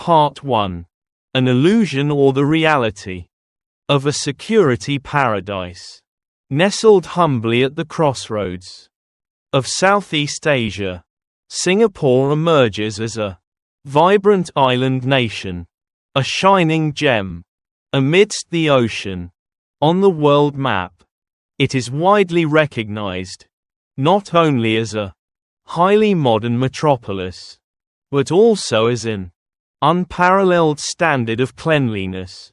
Part 1. An illusion or the reality of a security paradise. Nestled humbly at the crossroads of Southeast Asia, Singapore emerges as a vibrant island nation, a shining gem amidst the ocean. On the world map, it is widely recognized not only as a highly modern metropolis, but also as an unparalleled standard of cleanliness.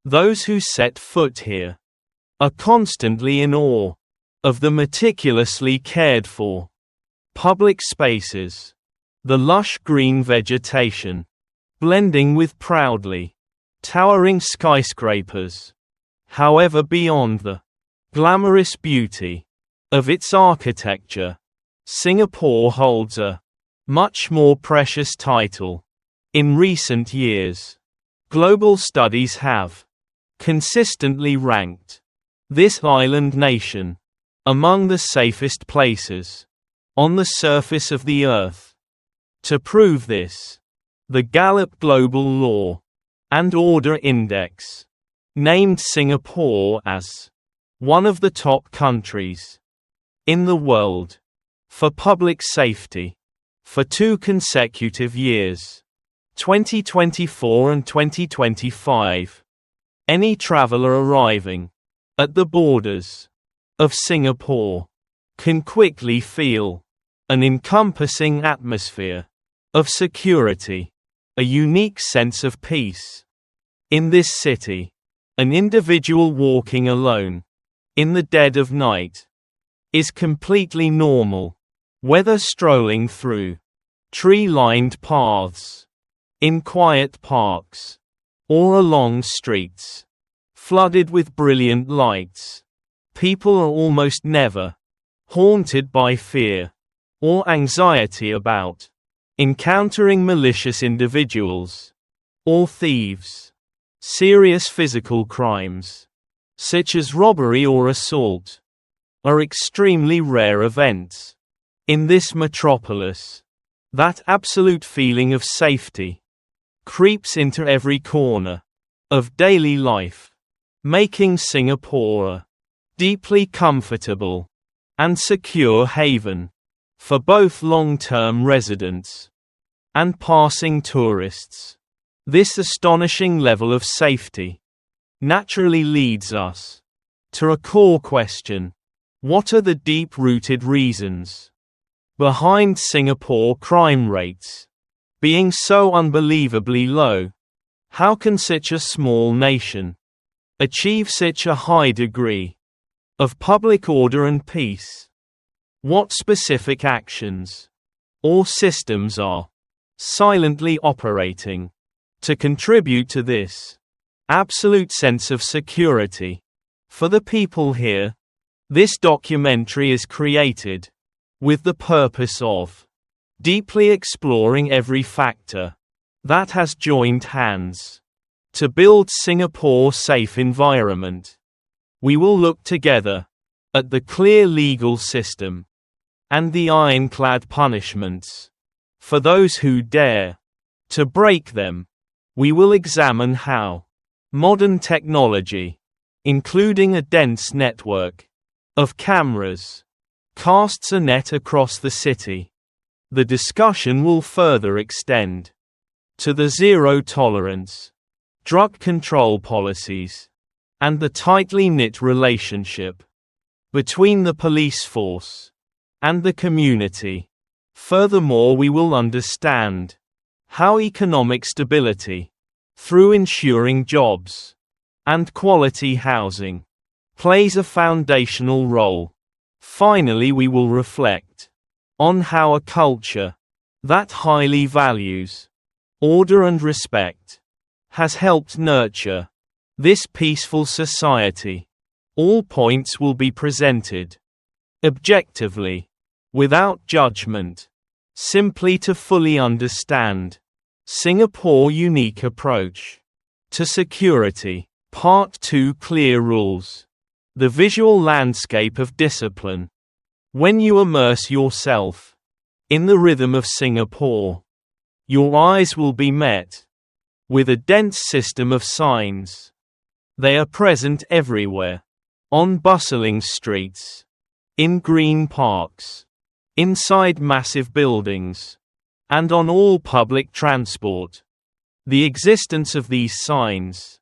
Those who set foot here are constantly in awe of the meticulously cared for public spaces, the lush green vegetation, blending with proudly towering skyscrapers. However, beyond the glamorous beauty of its architecture, Singapore holds a much more precious title. In recent years, global studies have consistently ranked this island nation among the safest places on the surface of the earth. To prove this, the Gallup Global Law and Order Index named Singapore as one of the top countries in the world for public safety for 2 consecutive years, 2024 and 2025. Any traveler arriving at the borders of Singapore can quickly feel an encompassing atmosphere of security, a unique sense of peace. In this city, an individual walking alone in the dead of night is completely normal, whether strolling through tree-lined paths, in quiet parks, or along streets flooded with brilliant lights. People are almost never haunted by fear or anxiety about encountering malicious individuals or thieves. Serious physical crimes, such as robbery or assault, are extremely rare events. In this metropolis, that absolute feeling of safety creeps into every corner of daily life, making Singapore a deeply comfortable and secure haven for both long-term residents and passing tourists. This astonishing level of safety naturally leads us to a core question: what are the deep-rooted reasons behind Singapore crime rates being so unbelievably low? How can such a small nation achieve such a high degree of public order and peace? What specific actions or systems are silently operating to contribute to this absolute sense of security for the people here? This documentary is created with the purpose of deeply exploring every factor that has joined hands to build Singapore's safe environment. We will look together at the clear legal system and the ironclad punishments for those who dare to break them. We will examine how modern technology, including a dense network of cameras, casts a net across the city. The discussion will further extend to the zero-tolerance drug control policies and the tightly knit relationship between the police force and the community. Furthermore, we will understand how economic stability, through ensuring jobs and quality housing, plays a foundational role. Finally, we will reflect on how a culture that highly values order and respect has helped nurture this peaceful society. All points will be presented objectively, without judgment, simply to fully understand Singapore's unique approach to security. Part 2: Clear Rules. The visual landscape of discipline. When you immerse yourself in the rhythm of Singapore, your eyes will be met with a dense system of signs. They are present everywhere. On bustling streets, in green parks, inside massive buildings, and on all public transport. The existence of these signs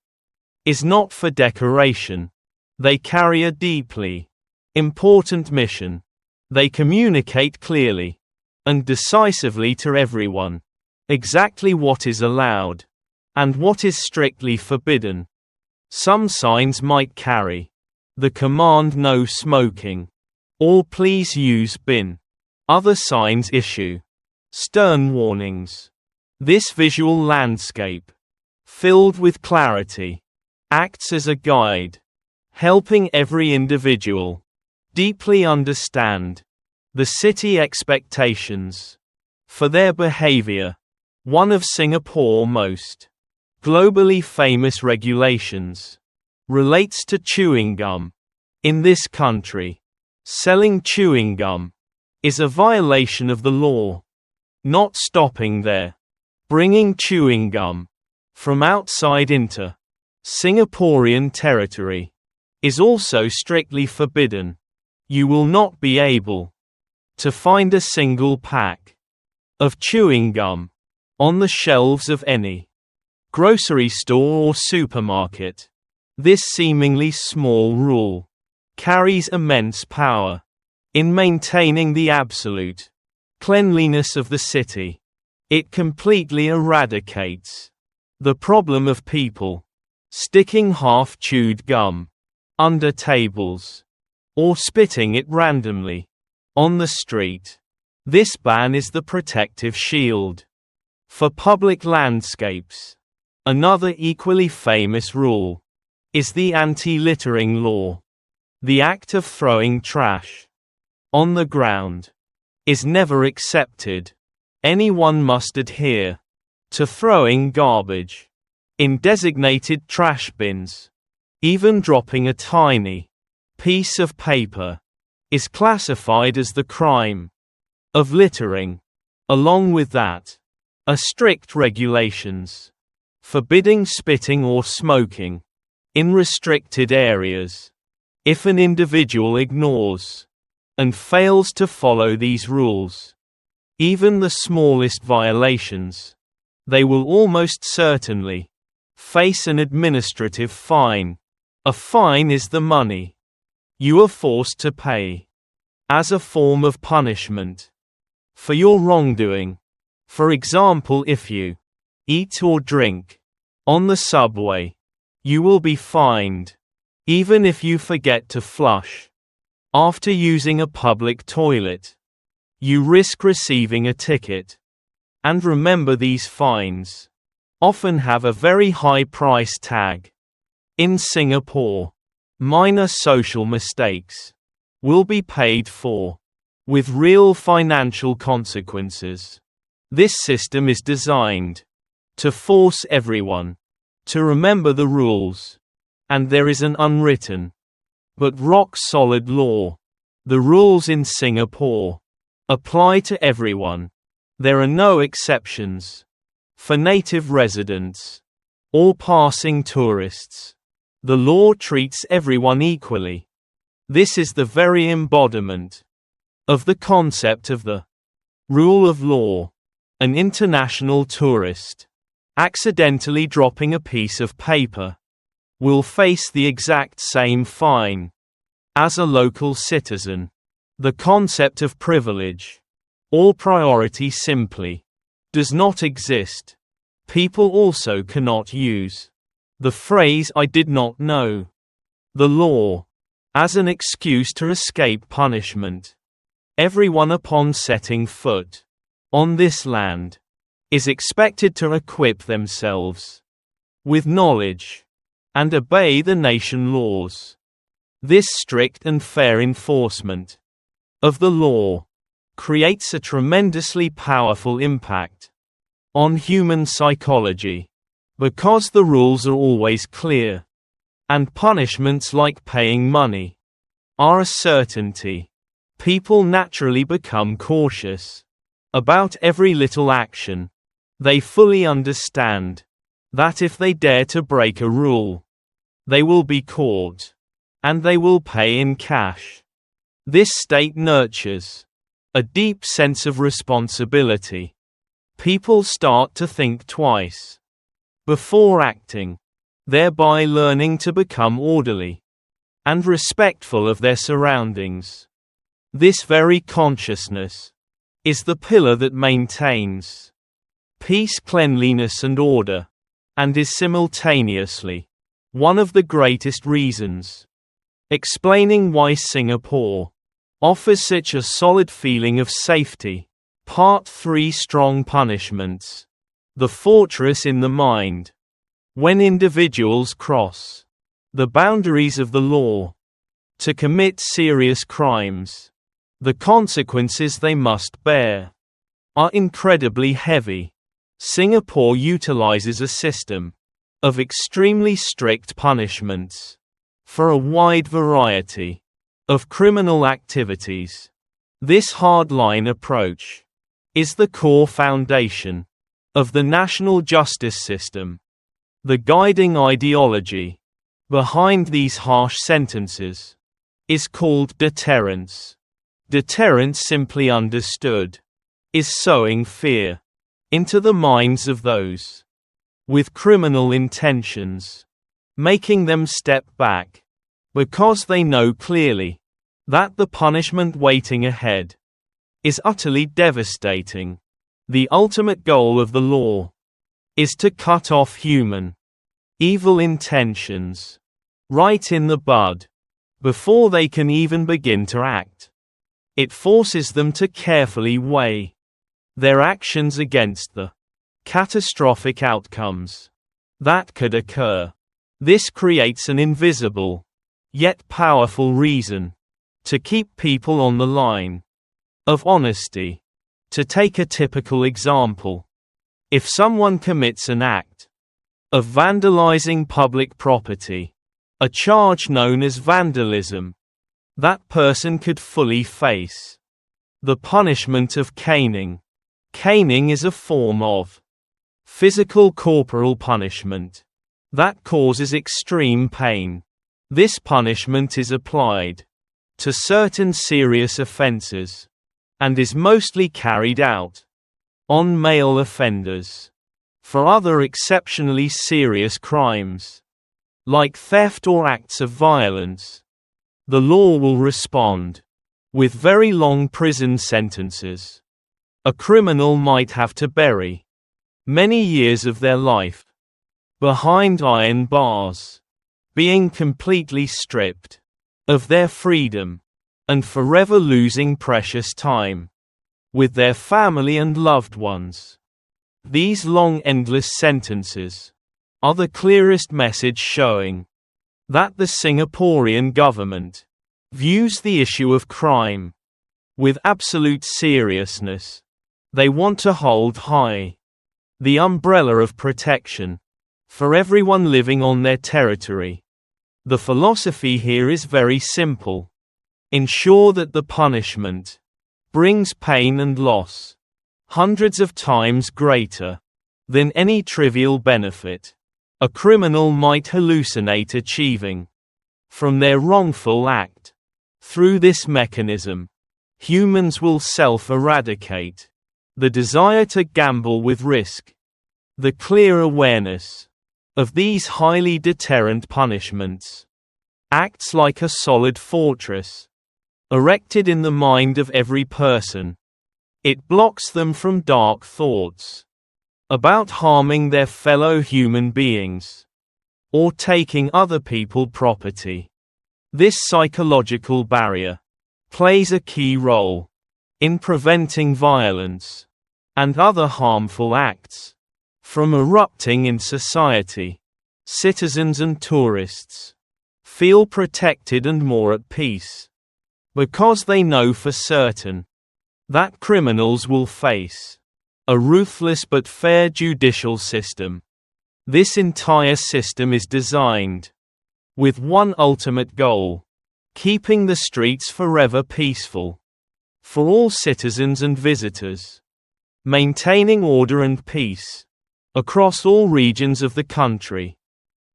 is not for decoration. They carry a deeply important mission. They communicate clearly and decisively to everyone exactly what is allowed and what is strictly forbidden. Some signs might carry the command "No smoking" or "Please use bin." Other signs issue stern warnings. This visual landscape, filled with clarity, acts as a guide, helping every individual deeply understand the city expectations for their behavior. One of Singapore's most globally famous regulations relates to chewing gum. In this country, selling chewing gum is a violation of the law. Not stopping there, bringing chewing gum from outside into Singaporean territory is also strictly forbidden. You will not be able to find a single pack of chewing gum on the shelves of any grocery store or supermarket. This seemingly small rule carries immense power in maintaining the absolute cleanliness of the city. It completely eradicates the problem of people sticking half-chewed gum under tables or spitting it randomly on the street. This ban is the protective shield for public landscapes. Another equally famous rule is the anti-littering law. The act of throwing trash on the ground is never accepted. Anyone must adhere to throwing garbage in designated trash bins. Even dropping a tiny piece of paper is classified as the crime of littering. Along with that, are strict regulations forbidding spitting or smoking in restricted areas. If an individual ignores and fails to follow these rules, even the smallest violations, they will almost certainly face an administrative fine. A fine is the money you are forced to pay as a form of punishment for your wrongdoing. For example, if you eat or drink on the subway, you will be fined. Even if you forget to flush after using a public toilet, you risk receiving a ticket. And remember, these fines often have a very high price tag. In Singapore, minor social mistakes will be paid for with real financial consequences. This system is designed to force everyone to remember the rules, and there is an unwritten but rock-solid law. The rules in Singapore apply to everyone. There are no exceptions for native residents or passing tourists. The law treats everyone equally. This is the very embodiment of the concept of the rule of law. An international tourist accidentally dropping a piece of paper will face the exact same fine as a local citizen. The concept of privilege or priority simply does not exist. People also cannot use the phrase "I did not know the law" as an excuse to escape punishment. Everyone upon setting foot on this land is expected to equip themselves with knowledge and obey the nation laws. This strict and fair enforcement of the law creates a tremendously powerful impact on human psychology. Because the rules are always clear, and punishments like paying money are a certainty, people naturally become cautious about every little action. They fully understand that if they dare to break a rule, they will be caught, and they will pay in cash. This state nurtures a deep sense of responsibility. People start to think twice before acting, thereby learning to become orderly and respectful of their surroundings. This very consciousness is the pillar that maintains peace, cleanliness, and order, and is simultaneously one of the greatest reasons explaining why Singapore offers such a solid feeling of safety. Part 3: Strong Punishments. The fortress in the mind. When individuals cross the boundaries of the law to commit serious crimes, the consequences they must bear are incredibly heavy. Singapore utilizes a system of extremely strict punishments for a wide variety of criminal activities. This hardline approach is the core foundation of the national justice system. The guiding ideology behind these harsh sentences is called deterrence. Deterrence, simply understood, is sowing fear into the minds of those with criminal intentions, making them step back because they know clearly that the punishment waiting ahead is utterly devastating. The ultimate goal of the law is to cut off human evil intentions right in the bud before they can even begin to act. It forces them to carefully weigh their actions against the catastrophic outcomes that could occur. This creates an invisible yet powerful reason to keep people on the line of honesty. To take a typical example, if someone commits an act of vandalizing public property, a charge known as vandalism, that person could fully face the punishment of caning. Caning is a form of physical corporal punishment that causes extreme pain. This punishment is applied to certain serious offenses and is mostly carried out on male offenders. For other exceptionally serious crimes, like theft or acts of violence, the law will respond with very long prison sentences. A criminal might have to bury many years of their life behind iron bars, being completely stripped of their freedom, and forever losing precious time with their family and loved ones. These long, endless sentences are the clearest message showing that the Singaporean government views the issue of crime with absolute seriousness. They want to hold high the umbrella of protection for everyone living on their territory. The philosophy here is very simple. Ensure that the punishment brings pain and loss hundreds of times greater than any trivial benefit a criminal might hallucinate achieving from their wrongful act. Through this mechanism, humans will self-eradicate the desire to gamble with risk. The clear awareness of these highly deterrent punishments acts like a solid fortress erected in the mind of every person. It blocks them from dark thoughts about harming their fellow human beings or taking other people's property. This psychological barrier plays a key role in preventing violence and other harmful acts from erupting in society. Citizens and tourists feel protected and more at peace because they know for certain that criminals will face a ruthless but fair judicial system. This entire system is designed with one ultimate goal: keeping the streets forever peaceful for all citizens and visitors. Maintaining order and peace across all regions of the country,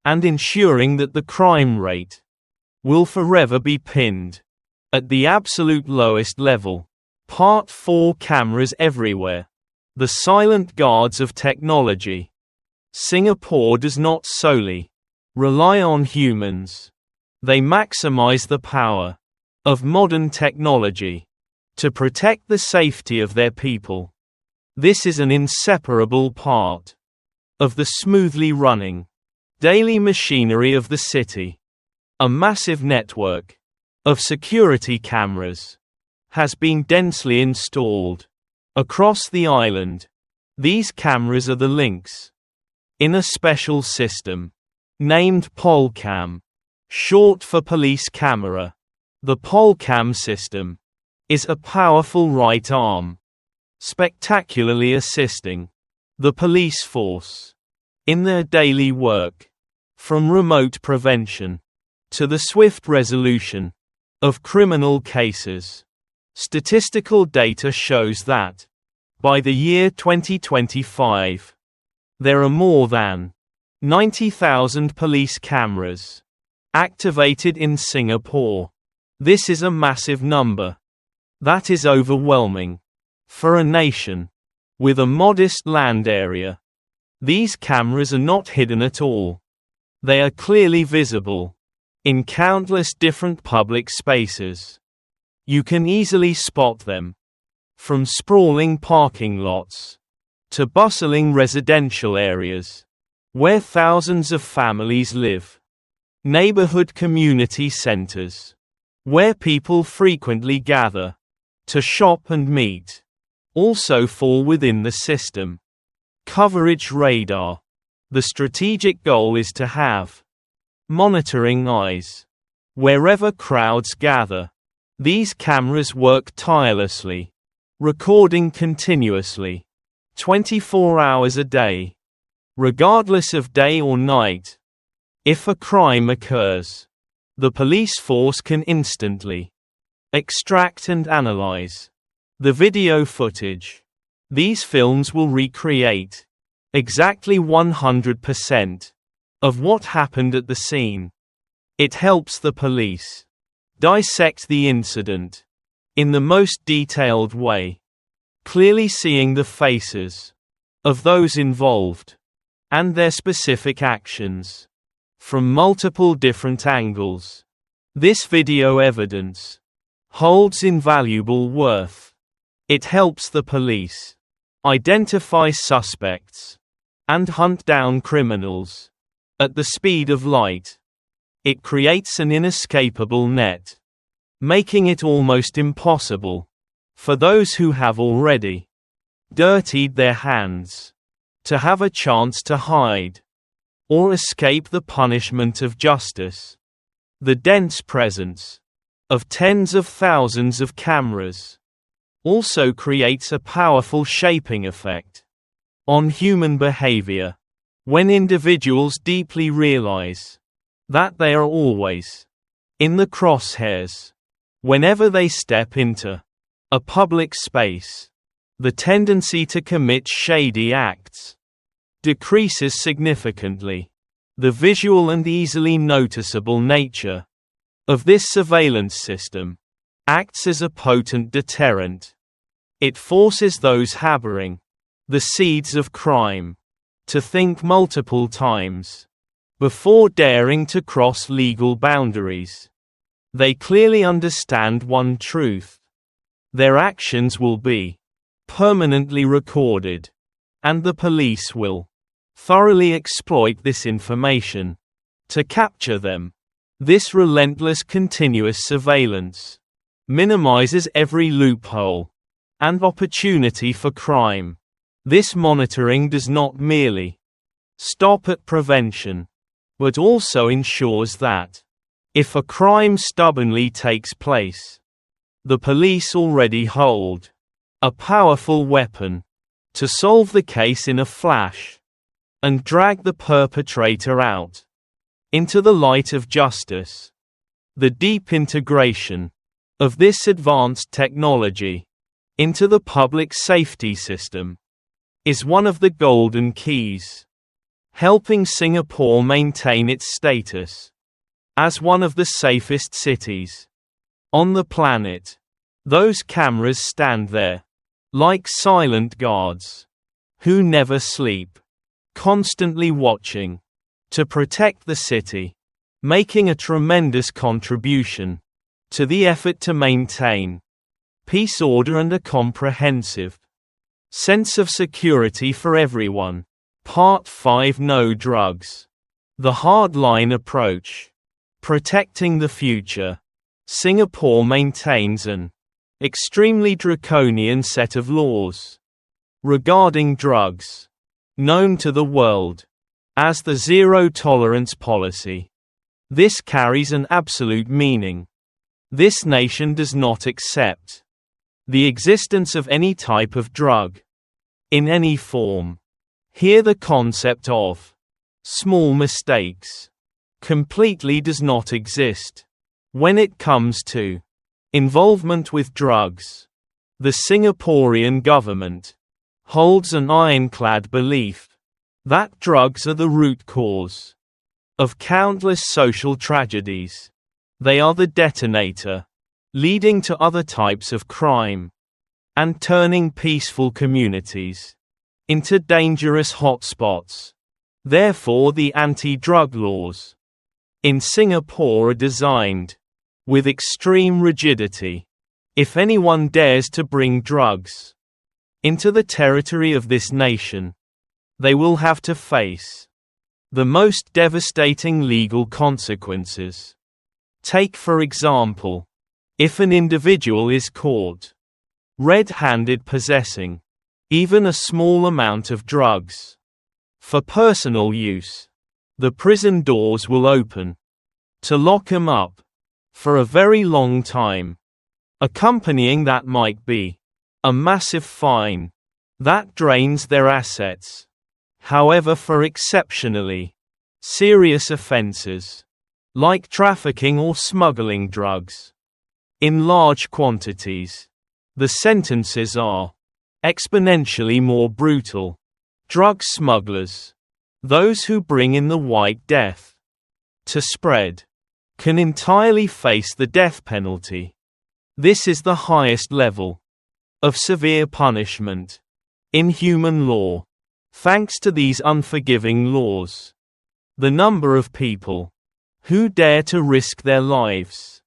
and ensuring that the crime rate will forever be pinned at the absolute lowest level. Part 4: Cameras everywhere. The silent guards of technology. Singapore does not solely rely on humans. They maximize the power of modern technology to protect the safety of their people. This is an inseparable part of the smoothly running daily machinery of the city. A massive network of security cameras has been densely installed across the island. These cameras are the links in a special system named PolCam, short for police camera. The PolCam system is a powerful right arm, spectacularly assisting the police force in their daily work, from remote prevention to the swift resolution of criminal cases. Statistical data shows that, by the year 2025, there are more than 90,000 police cameras activated in Singapore. This is a massive number. That is overwhelming for a nation with a modest land area. These cameras are not hidden at all. They are clearly visible in countless different public spaces. You can easily spot them, from sprawling parking lots to bustling residential areas where thousands of families live. Neighborhood community centers, where people frequently gather to shop and meet, also fall within the system. Coverage radar. The strategic goal is to have monitoring eyes wherever crowds gather. These cameras work tirelessly, recording continuously, 24 hours a day, regardless of day or night. If a crime occurs, the police force can instantly extract and analyze the video footage. These films will recreate exactly 100% of what happened at the scene. It helps the police dissect the incident in the most detailed way, clearly seeing the faces of those involved and their specific actions from multiple different angles. This video evidence holds invaluable worth. It helps the police identify suspects and hunt down criminals at the speed of light. It creates an inescapable net, making it almost impossible for those who have already dirtied their hands to have a chance to hide or escape the punishment of justice. The dense presence of tens of thousands of cameras also creates a powerful shaping effect on human behavior. When individuals deeply realize that they are always in the crosshairs whenever they step into a public space, the tendency to commit shady acts decreases significantly. The visual and easily noticeable nature of this surveillance system acts as a potent deterrent. It forces those harboring the seeds of crime to think multiple times before daring to cross legal boundaries. They clearly understand one truth: their actions will be permanently recorded, and the police will thoroughly exploit this information to capture them. This relentless continuous surveillance minimizes every loophole and opportunity for crime. This monitoring does not merely stop at prevention, but also ensures that, if a crime stubbornly takes place, the police already hold a powerful weapon to solve the case in a flash and drag the perpetrator out into the light of justice. The deep integration of this advanced technology into the public safety system is one of the golden keys, helping Singapore maintain its status as one of the safest cities on the planet. Those cameras stand there, like silent guards, who never sleep, constantly watching to protect the city, making a tremendous contribution to the effort to maintain peace, order, and a comprehensive sense of security for everyone. Part 5: No Drugs. The hardline approach. Protecting the future. Singapore maintains an extremely draconian set of laws regarding drugs, known to the world as the zero-tolerance policy. This carries an absolute meaning. This nation does not accept the existence of any type of drug in any form. Here the concept of small mistakes completely does not exist. When it comes to involvement with drugs, the Singaporean government holds an ironclad belief that drugs are the root cause of countless social tragedies. They are the detonator, leading to other types of crime, and turning peaceful communities into dangerous hotspots. Therefore, the anti-drug laws in Singapore are designed with extreme rigidity. If anyone dares to bring drugs into the territory of this nation, they will have to face the most devastating legal consequences. Take, for example, if an individual is caught red-handed possessing even a small amount of drugs for personal use, the prison doors will open to lock him up for a very long time. Accompanying that might be a massive fine that drains their assets. However, for exceptionally serious offenses, like trafficking or smuggling drugs in large quantities, the sentences are exponentially more brutal. Drug smugglers, those who bring in the White Death to spread, can entirely face the death penalty. This is the highest level of severe punishment in human law. Thanks to these unforgiving laws, the number of people who dare to risk their lives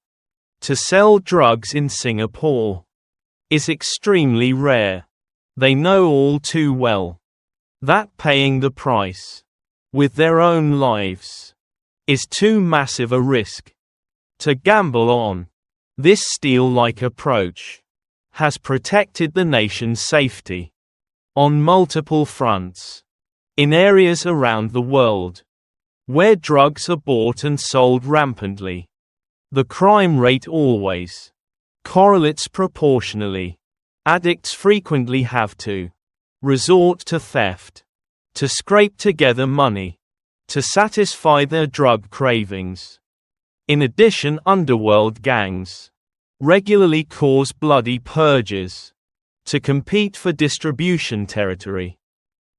to sell drugs in Singapore is extremely rare. They know all too well that paying the price with their own lives is too massive a risk to gamble on. This steel-like approach has protected the nation's safety on multiple fronts. In areas around the world where drugs are bought and sold rampantly, the crime rate always correlates proportionally. Addicts frequently have to resort to theft to scrape together money to satisfy their drug cravings. In addition, underworld gangs regularly cause bloody purges to compete for distribution territory.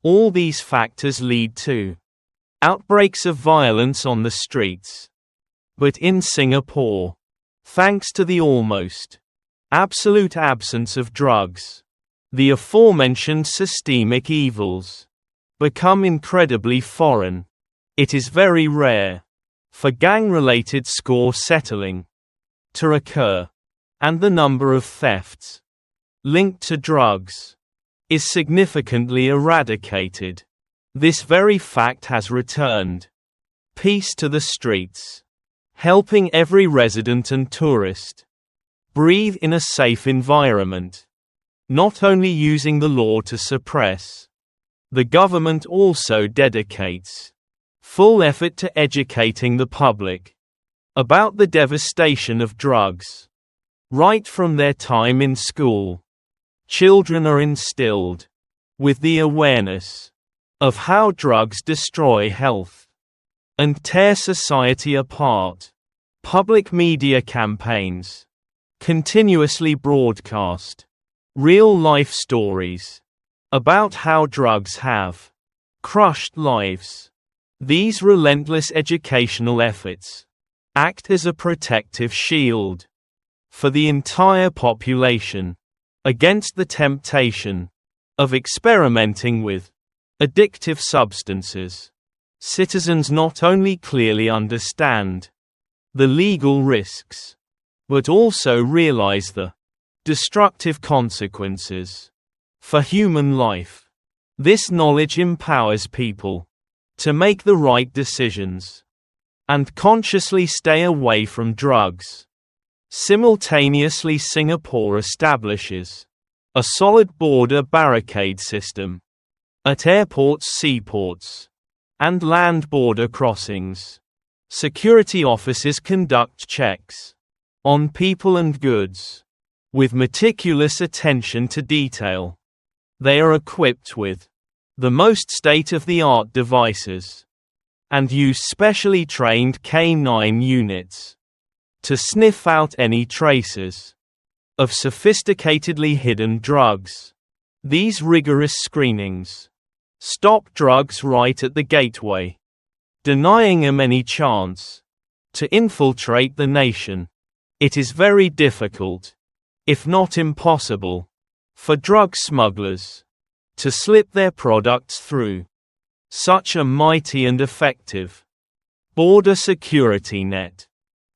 All these factors lead to outbreaks of violence on the streets. But in Singapore, thanks to the almost absolute absence of drugs, the aforementioned systemic evils become incredibly foreign. It is very rare for gang-related score settling to occur, and the number of thefts linked to drugs is significantly eradicated. This very fact has returned peace to the streets, helping every resident and tourist breathe in a safe environment. Not only using the law to suppress, the government also dedicates full effort to educating the public about the devastation of drugs. Right from their time in school, children are instilled with the awareness of how drugs destroy health and tear society apart. Public media campaigns continuously broadcast real-life stories about how drugs have crushed lives. These relentless educational efforts act as a protective shield for the entire population against the temptation of experimenting with addictive substances. Citizens not only clearly understand the legal risks, but also realize the destructive consequences for human life. This knowledge empowers people to make the right decisions and consciously stay away from drugs. Simultaneously, Singapore establishes a solid border barricade system at airports, seaports, and land border crossings. Security officers conduct checks on people and goods with meticulous attention to detail. They are equipped with the most state-of-the-art devices and use specially trained K9 units to sniff out any traces of sophisticatedly hidden drugs. These rigorous screenings stop drugs right at the gateway, denying them any chance to infiltrate the nation. It is very difficult, if not impossible, for drug smugglers to slip their products through such a mighty and effective border security net.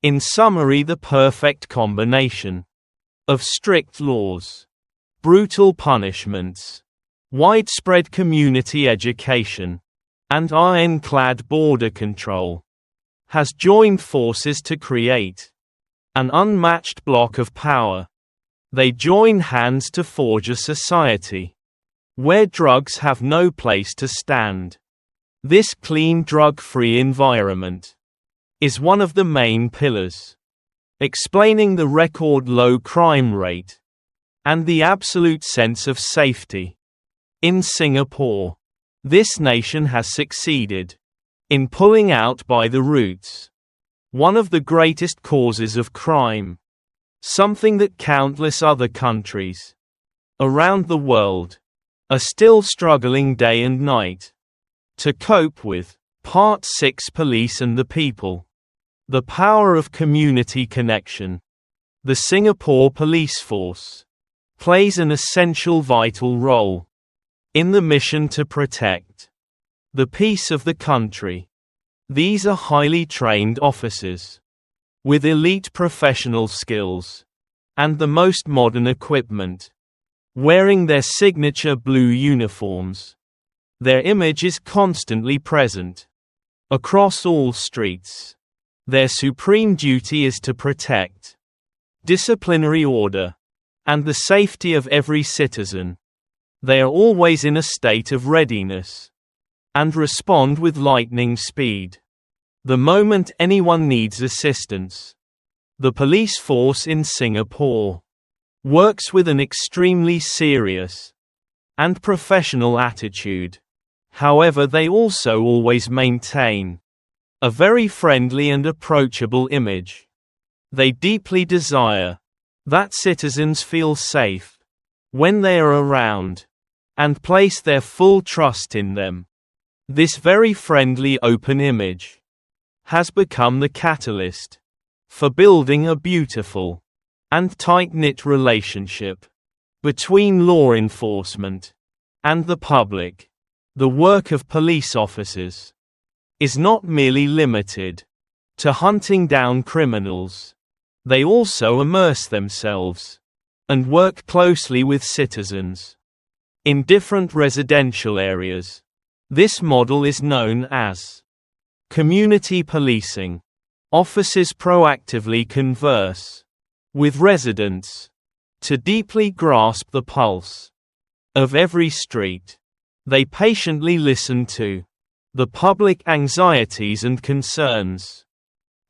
In summary, the perfect combination of strict laws, brutal punishments, widespread community education, and ironclad border control has joined forces to create an unmatched block of power. They join hands to forge a society where drugs have no place to stand. This clean, drug-free environment is one of the main pillars explaining the record low crime rate and the absolute sense of safety in Singapore. This nation has succeeded in pulling out by the roots one of the greatest causes of crime, something that countless other countries around the world are still struggling day and night to cope with. Part 6: Police and the People. The power of community connection. The Singapore police force plays an essential, vital role in the mission to protect the peace of the country. These are highly trained officers with elite professional skills and the most modern equipment, wearing their signature blue uniforms. Their image is constantly present across all streets. Their supreme duty is to protect disciplinary order and the safety of every citizen. They are always in a state of readiness and respond with lightning speed the moment anyone needs assistance. The police force in Singapore works with an extremely serious and professional attitude. However, they also always maintain a very friendly and approachable image. They deeply desire that citizens feel safe when they are around and place their full trust in them. This very friendly, open image has become the catalyst for building a beautiful and tight-knit relationship between law enforcement and the public. The work of police officers is not merely limited to hunting down criminals. They also immerse themselves and work closely with citizens in different residential areas. This model is known as community policing. Officers proactively converse with residents to deeply grasp the pulse of every street. They patiently listen to the public anxieties and concerns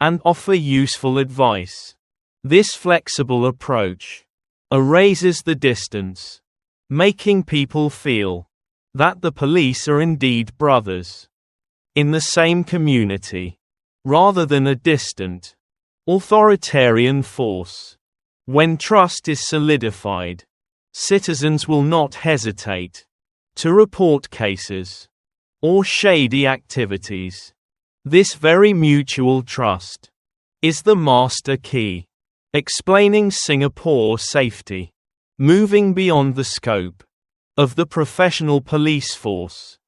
and offer useful advice. This flexible approach erases the distance, making people feel that the police are indeed brothers in the same community, rather than a distant, authoritarian force. When trust is solidified, citizens will not hesitate to report cases or shady activities. This very mutual trust is the master key, explaining Singapore safety, moving beyond the scope of the professional police force.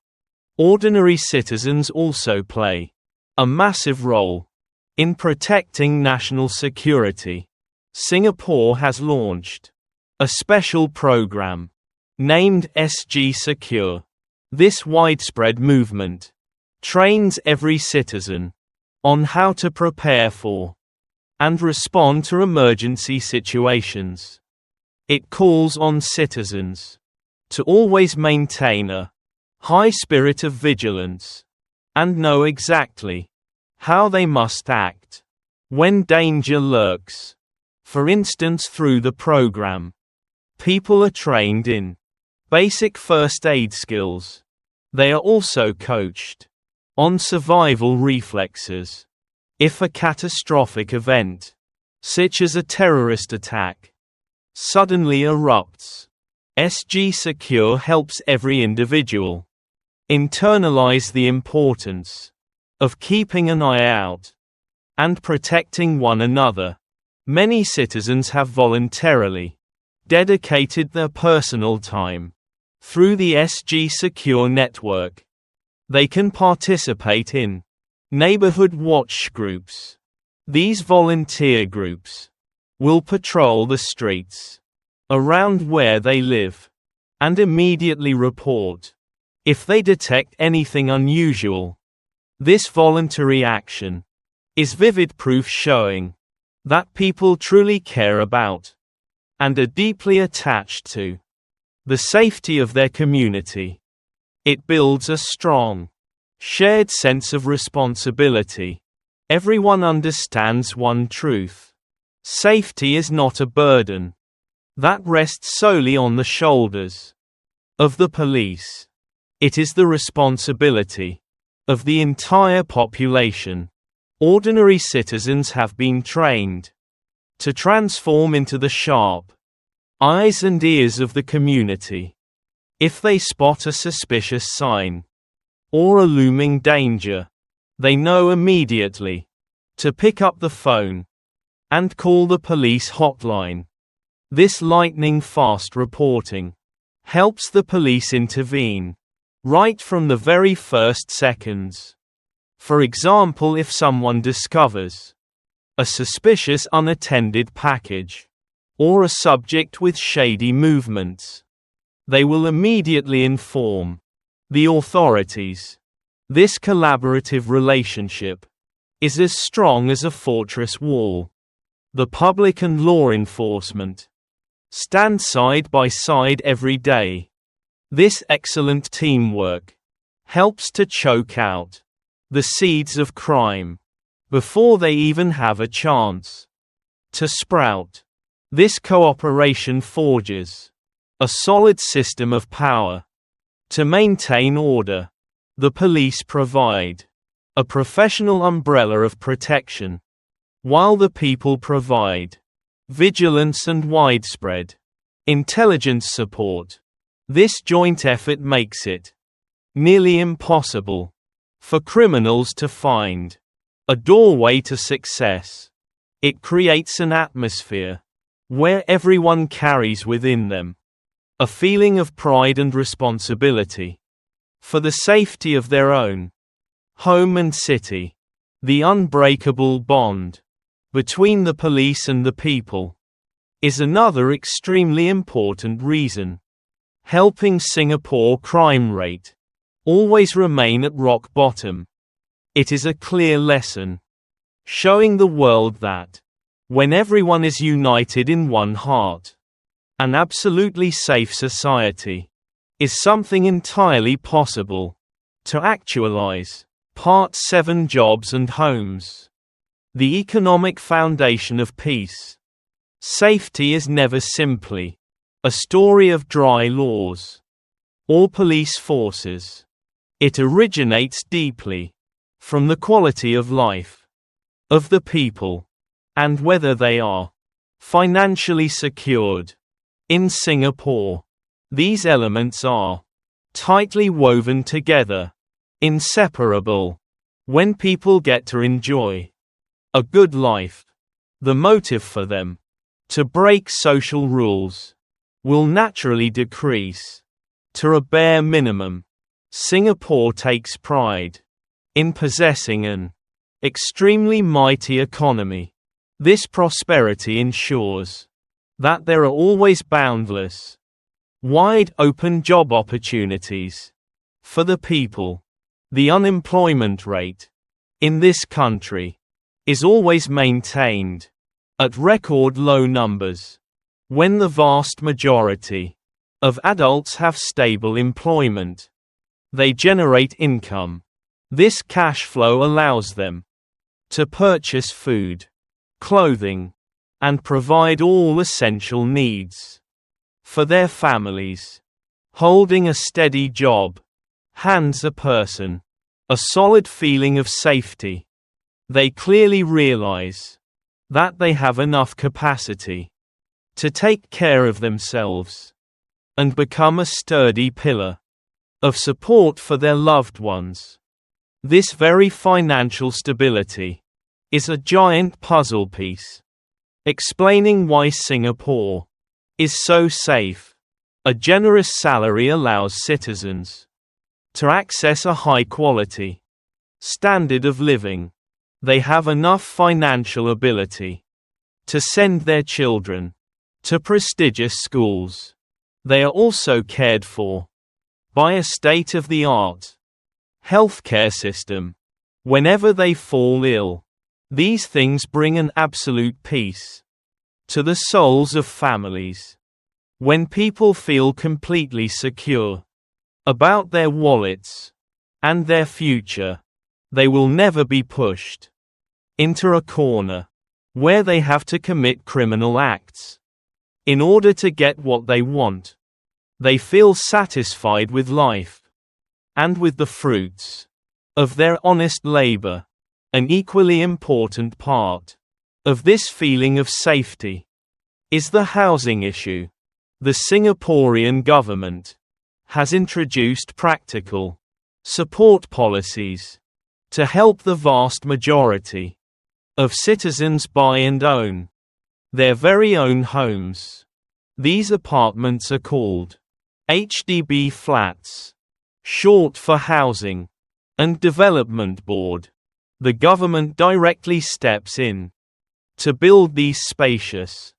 Ordinary citizens also play a massive role in protecting national security. Singapore has launched a special program named SG Secure. This widespread movement trains every citizen on how to prepare for and respond to emergency situations. It calls on citizens to always maintain a high spirit of vigilance and know exactly how they must act when danger lurks. For instance, through the program, people are trained in basic first aid skills. They are also coached on survival reflexes. If a catastrophic event, such as a terrorist attack, suddenly erupts, SG Secure helps every individual internalize the importance of keeping an eye out and protecting one another. Many citizens have voluntarily dedicated their personal time through the SG Secure network. They can participate in neighborhood watch groups. These volunteer groups will patrol the streets around where they live and immediately report if they detect anything unusual. This voluntary action is vivid proof showing that people truly care about and are deeply attached to the safety of their community. It builds a strong, shared sense of responsibility. Everyone understands one truth: safety is not a burden that rests solely on the shoulders of the police. It is the responsibility of the entire population. Ordinary citizens have been trained to transform into the sharp eyes and ears of the community. If they spot a suspicious sign or a looming danger, they know immediately to pick up the phone and call the police hotline. This lightning-fast reporting helps the police intervene right from the very first seconds. For example, if someone discovers a suspicious unattended package or a subject with shady movements, they will immediately inform the authorities. This collaborative relationship is as strong as a fortress wall. The public and law enforcement stand side by side every day. This excellent teamwork helps to choke out the seeds of crime before they even have a chance to sprout. This cooperation forges a solid system of power. To maintain order, the police provide a professional umbrella of protection, while the people provide vigilance and widespread intelligence support. This joint effort makes it nearly impossible for criminals to find a doorway to success. It creates an atmosphere where everyone carries within them a feeling of pride and responsibility for the safety of their own home and city. The unbreakable bond between the police and the people is another extremely important reason, helping Singapore crime rate always remain at rock bottom. It is a clear lesson, showing the world that when everyone is united in one heart, an absolutely safe society is something entirely possible to actualize. Part 7: Jobs and Homes. The economic foundation of peace. Safety is never simply a story of dry laws or police forces. It originates deeply from the quality of life of the people and whether they are financially secured. In Singapore, these elements are tightly woven together, inseparable. When people get to enjoy a good life, the motive for them to break social rules will naturally decrease to a bare minimum. Singapore takes pride in possessing an extremely mighty economy. This prosperity ensures that there are always boundless, wide open job opportunities for the people. The unemployment rate in this country is always maintained at record low numbers. When the vast majority of adults have stable employment, they generate income. This cash flow allows them to purchase food, clothing, and provide all essential needs for their families. Holding a steady job hands a person a solid feeling of safety. They clearly realize that they have enough capacity to take care of themselves and become a sturdy pillar of support for their loved ones. This very financial stability is a giant puzzle piece explaining why Singapore is so safe. A generous salary allows citizens to access a high-quality standard of living. They have enough financial ability to send their children to prestigious schools. They are also cared for by a state-of-the-art healthcare system. Whenever they fall ill, these things bring an absolute peace to the souls of families. When people feel completely secure about their wallets and their future, they will never be pushed into a corner where they have to commit criminal acts in order to get what they want. They feel satisfied with life and with the fruits of their honest labor. An equally important part of this feeling of safety is the housing issue. The Singaporean government has introduced practical support policies to help the vast majority of citizens buy and own their very own homes. These apartments are called HDB flats, short for Housing and Development Board. The government directly steps in to build these spacious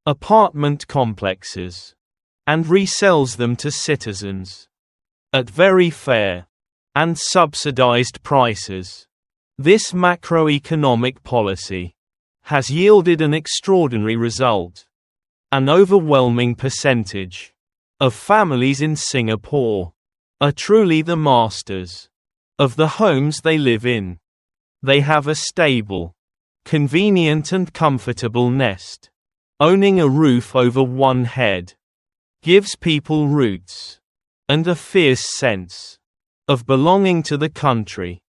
apartment complexes and resells them to citizens at very fair and subsidized prices. This macroeconomic policy has yielded an extraordinary result. An overwhelming percentage of families in Singapore are truly the masters of the homes they live in. They have a stable, convenient and comfortable nest. Owning a roof over one head gives people roots and a fierce sense of belonging to the country.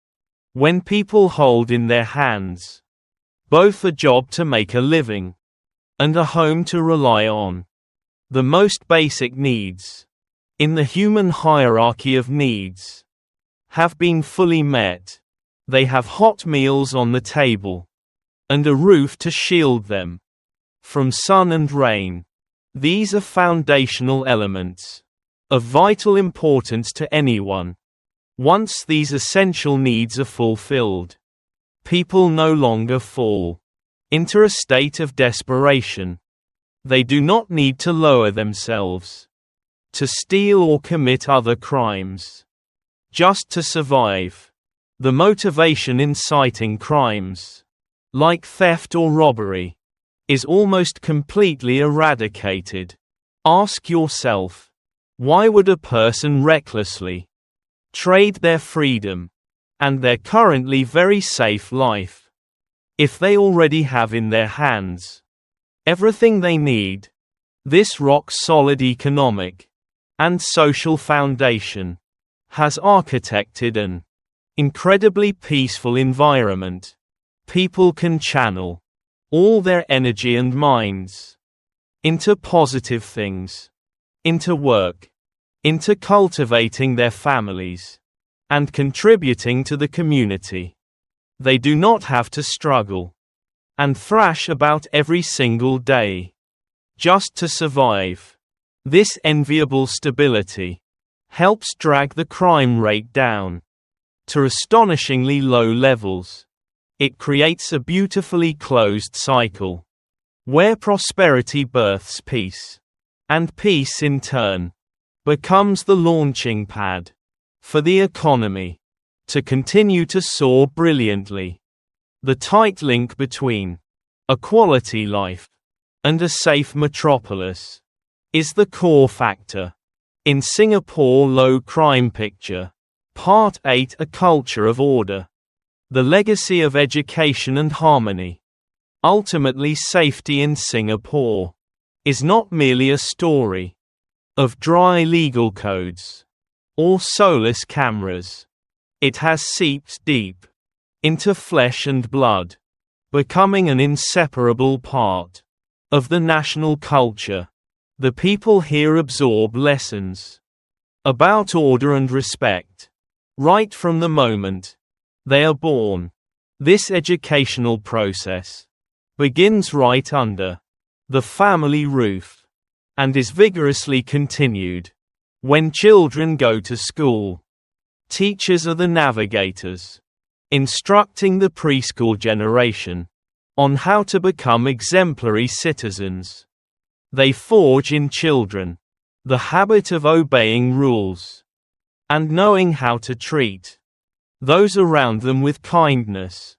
When people hold in their hands both a job to make a living and a home to rely on, the most basic needs in the human hierarchy of needs have been fully met. They have hot meals on the table and a roof to shield them from sun and rain. These are foundational elements of vital importance to anyone. Once these essential needs are fulfilled, people no longer fall into a state of desperation. They do not need to lower themselves to steal or commit other crimes just to survive. The motivation inciting crimes, like theft or robbery, is almost completely eradicated. Ask yourself, why would a person recklessly trade their freedom and their currently very safe life if they already have in their hands everything they need? This rock-solid economic and social foundation has architected an incredibly peaceful environment. People can channel all their energy and minds into positive things, into work, into cultivating their families and contributing to the community. They do not have to struggle and thrash about every single day just to survive. This enviable stability helps drag the crime rate down to astonishingly low levels. It creates a beautifully closed cycle where prosperity births peace, and peace in turn becomes the launching pad for the economy to continue to soar brilliantly. The tight link between a quality life and a safe metropolis is the core factor in Singapore Low Crime Picture. Part 8: A Culture of Order. The Legacy of Education and Harmony. Ultimately, safety in Singapore is not merely a story of dry legal codes or soulless cameras. It has seeped deep into flesh and blood, becoming an inseparable part of the national culture. The people here absorb lessons about order and respect right from the moment they are born. This educational process begins right under the family roof and is vigorously continued when children go to school. Teachers are the navigators, instructing the preschool generation on how to become exemplary citizens. They forge in children the habit of obeying rules and knowing how to treat those around them with kindness.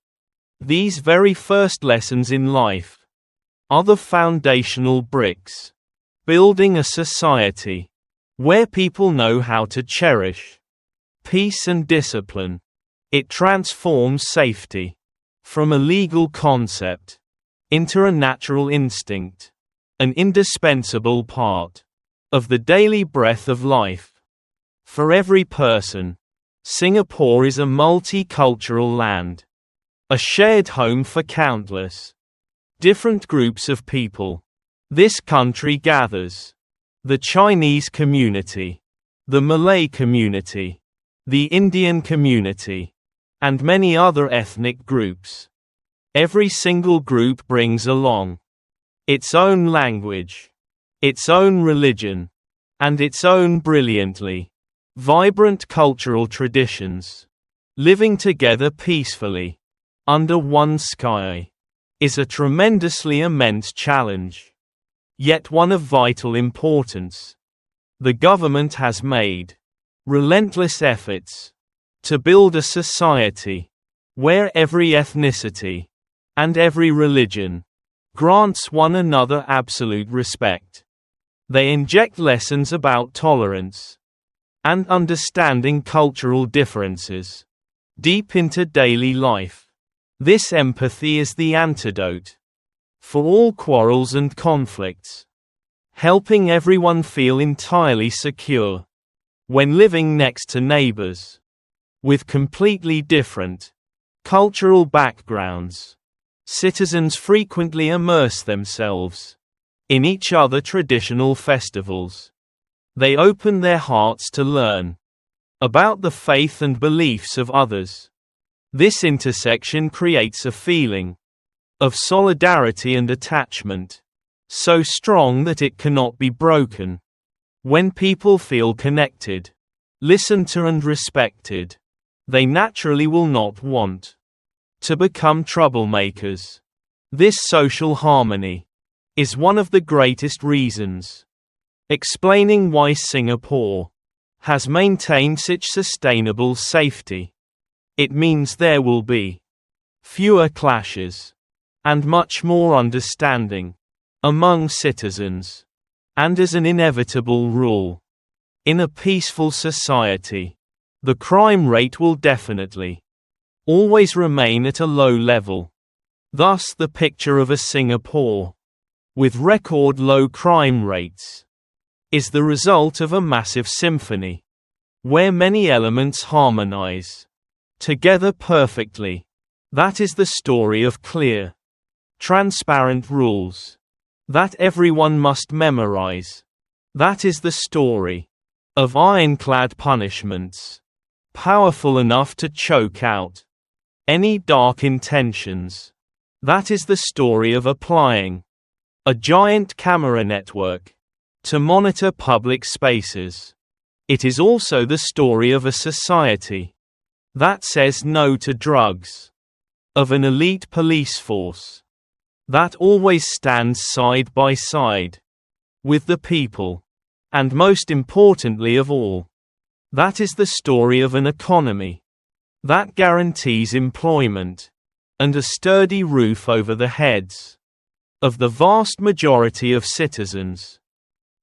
These very first lessons in life are the foundational bricks, building a society where people know how to cherish peace and discipline. It transforms safety from a legal concept into a natural instinct, an indispensable part of the daily breath of life. For every person, Singapore is a multicultural land, a shared home for countless different groups of people. This country gathers the Chinese community, the Malay community, the Indian community, and many other ethnic groups. Every single group brings along its own language, its own religion, and its own brilliantly vibrant cultural traditions. Living together peacefully under one sky is a tremendously immense challenge, yet one of vital importance. The government has made relentless efforts to build a society where every ethnicity and every religion grants one another absolute respect. They inject lessons about tolerance and understanding cultural differences deep into daily life. This empathy is the antidote for all quarrels and conflicts, helping everyone feel entirely secure when living next to neighbors with completely different cultural backgrounds. Citizens frequently immerse themselves in each other's traditional festivals. They open their hearts to learn about the faith and beliefs of others. This intersection creates a feeling of solidarity and attachment, so strong that it cannot be broken. When people feel connected, listened to and respected, they naturally will not want to become troublemakers. This social harmony is one of the greatest reasons explaining why Singapore has maintained such sustainable safety. It means there will be fewer clashes and much more understanding among citizens. And as an inevitable rule, in a peaceful society, the crime rate will definitely always remain at a low level. Thus, the picture of a Singapore with record low crime rates is the result of a massive symphony where many elements harmonize together perfectly. That is the story of clear, transparent rules that everyone must memorize. That is the story of ironclad punishments, powerful enough to choke out any dark intentions. That is the story of applying a giant camera network to monitor public spaces. It is also the story of a society that says no to drugs, of an elite police force that always stands side by side with the people, and most importantly of all, that is the story of an economy that guarantees employment and a sturdy roof over the heads of the vast majority of citizens.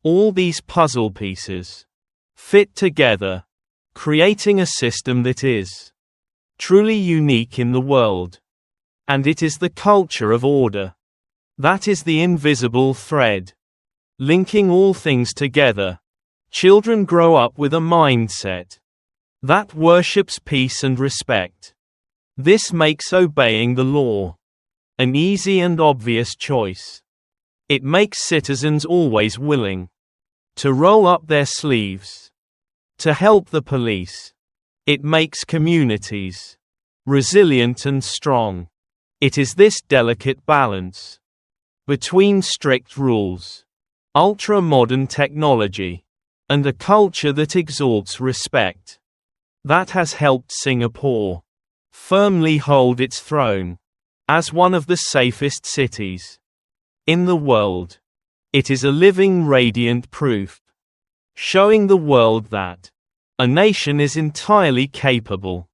All these puzzle pieces fit together, creating a system that is truly unique in the world. And it is the culture of order that is the invisible thread linking all things together. Children grow up with a mindset that worships peace and respect. This makes obeying the law an easy and obvious choice. It makes citizens always willing to roll up their sleeves to help the police. It makes communities resilient and strong. It is this delicate balance between strict rules, ultra-modern technology, and a culture that exalts respect that has helped Singapore firmly hold its throne as one of the safest cities in the world. It is a living, radiant proof, showing the world that a nation is entirely capable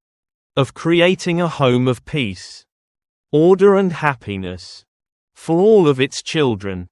of creating a home of peace, order and happiness for all of its children.